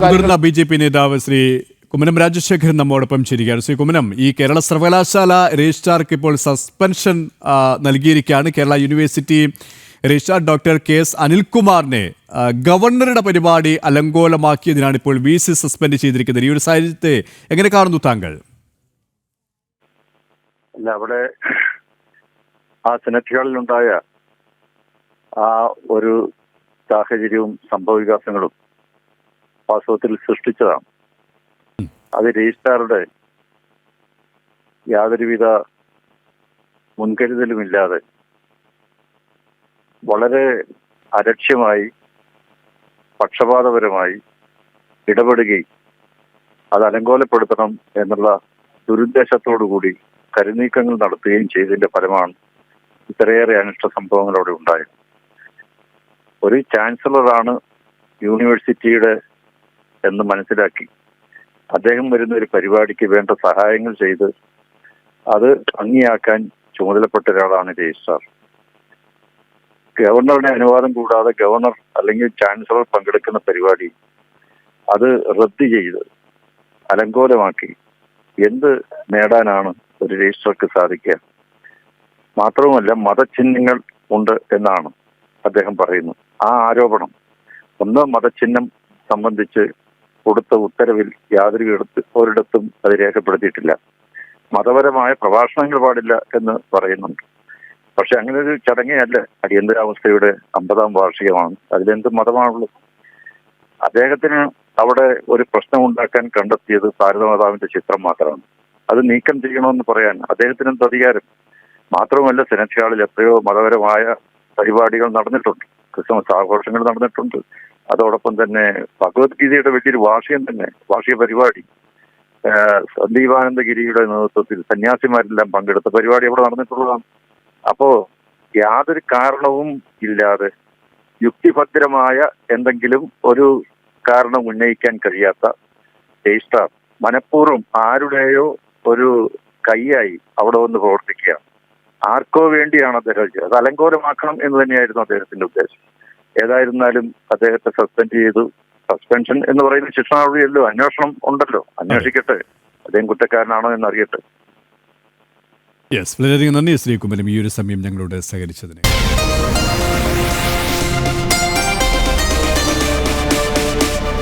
മുതിർന്ന BJP നേതാവ് ശ്രീ കുമ്മനം രാജശേഖരൻ നമ്മോടൊപ്പം ചേരുകയാണ്. ശ്രീ കുമ്മനം, ഈ കേരള സർവകലാശാല രജിസ്ട്രാർക്ക് ഇപ്പോൾ സസ്പെൻഷൻ നൽകിയിരിക്കുകയാണ്. Kerala university registrar doctor KS അനിൽകുമാറിനെ ഗവർണറുടെ പരിപാടി അലങ്കോലമാക്കിയതിനാണ് ഇപ്പോൾ VC സസ്പെൻഡ് ചെയ്തിരിക്കുന്നത്. ഈ ഒരു സാഹചര്യത്തെ എങ്ങനെ കാണുന്നു താങ്കൾ? അല്ല, അവിടെ ആ സെനറ്റ് ഹാളിലുണ്ടായ ആ ഒരു സാഹചര്യവും സംഭവവികാസങ്ങളും വാസ്തവത്തിൽ സൃഷ്ടിച്ചതാണ്. അത് രജിസ്ട്രാറുടെ യാതൊരുവിധ മുൻകരുതലുമില്ലാതെ വളരെ അലക്ഷ്യമായി പക്ഷപാതപരമായി ഇടപെടുകയും അത് അലങ്കോലപ്പെടുത്തണം എന്നുള്ള ദുരുദ്ദേശത്തോടുകൂടി കരുനീക്കങ്ങൾ നടത്തുകയും ചെയ്തതിന്റെ ഫലമാണ് ഇത്രയേറെ അനിഷ്ട സംഭവങ്ങൾ അവിടെ ഉണ്ടായത്. ഒരു ചാൻസലറാണ് യൂണിവേഴ്സിറ്റിയുടെ എന്ന് മനസ്സിലാക്കി അദ്ദേഹം വരുന്ന ഒരു പരിപാടിക്ക് വേണ്ട സഹായങ്ങൾ ചെയ്ത് അത് ഭംഗിയാക്കാൻ ചുമതലപ്പെട്ട ഒരാളാണ് രജിസ്ട്രാർ. ഗവർണറുടെ അനുവാദം കൂടാതെ ഗവർണർ അല്ലെങ്കിൽ ചാൻസലർ പങ്കെടുക്കുന്ന പരിപാടി അത് റദ്ദ് ചെയ്ത് അലങ്കോലമാക്കി എന്ത് നേടാനാണ് ഒരു രജിസ്ട്രാർക്ക് സാധിക്കുക? മാത്രവുമല്ല, മതചിഹ്നങ്ങൾ ഉണ്ട് എന്നാണ് അദ്ദേഹം പറയുന്നത്. ആ ആരോപണം മതചിഹ്നം സംബന്ധിച്ച് കൊടുത്ത ഉത്തരവിൽ ഒരിടത്തും അത് രേഖപ്പെടുത്തിയിട്ടില്ല. മതപരമായ പ്രഭാഷണങ്ങൾ പാടില്ല എന്ന് പറയുന്നുണ്ട്. പക്ഷെ അങ്ങനെ ഒരു ചടങ്ങേ അല്ല. അടിയന്തരാവസ്ഥയുടെ 50ാം വാർഷികമാണ്. അതിലെന്ത് മതമാണുള്ളത്? അദ്ദേഹത്തിന് അവിടെ ഒരു പ്രശ്നം ഉണ്ടാക്കാൻ കണ്ടെത്തിയത് ഭാരതമാതാവിന്റെ ചിത്രം മാത്രമാണ്. അത് നീക്കം ചെയ്യണമെന്ന് പറയാൻ അദ്ദേഹത്തിന് എന്ത് അധികാരം? മാത്രവുമല്ല, സെനറ്റ് ഹാളിൽ എത്രയോ മതപരമായ പരിപാടികൾ നടന്നിട്ടുണ്ട്. ക്രിസ്മസ് ആഘോഷങ്ങൾ നടന്നിട്ടുണ്ട്. അതോടൊപ്പം തന്നെ ഭഗവത്ഗീതയുടെ വലിയൊരു വാർഷിക പരിപാടി സന്ദീപാനന്ദഗിരിയുടെ നേതൃത്വത്തിൽ സന്യാസിമാരെല്ലാം പങ്കെടുത്ത പരിപാടി അവിടെ നടന്നിട്ടുള്ളതാണ്. അപ്പോ യാതൊരു കാരണവും ഇല്ലാതെ യുക്തിഭദ്രമായ എന്തെങ്കിലും ഒരു കാരണം ഉന്നയിക്കാൻ കഴിയാത്ത രജിസ്ട്രാർ മനഃപൂർവ്വം ആരുടെയോ ഒരു കൈയായി അവിടെ വന്ന് പ്രവർത്തിക്കുകയാണ്. ആർക്കോ വേണ്ടിയാണ് അദ്ദേഹം ചെയ്തത്. അത് അലങ്കോലമാക്കണം എന്ന് തന്നെയായിരുന്നു അദ്ദേഹത്തിന്റെ ഉദ്ദേശം. ഏതായിരുന്നാലും അദ്ദേഹത്തെ സസ്പെൻഡ് ചെയ്തു. സസ്പെൻഷൻ എന്ന് പറയുന്ന ശിക്ഷ നടപടിയല്ലോ, അന്വേഷണം ഉണ്ടല്ലോ, അന്വേഷിക്കട്ടെ, അദ്ദേഹം കുറ്റക്കാരനാണോ എന്നറിയട്ടെ. വളരെയധികം നന്ദി ശ്രീ കുമ്മനം, ഈ ഒരു സമയം ഞങ്ങളോട് സഹകരിച്ചതിന്.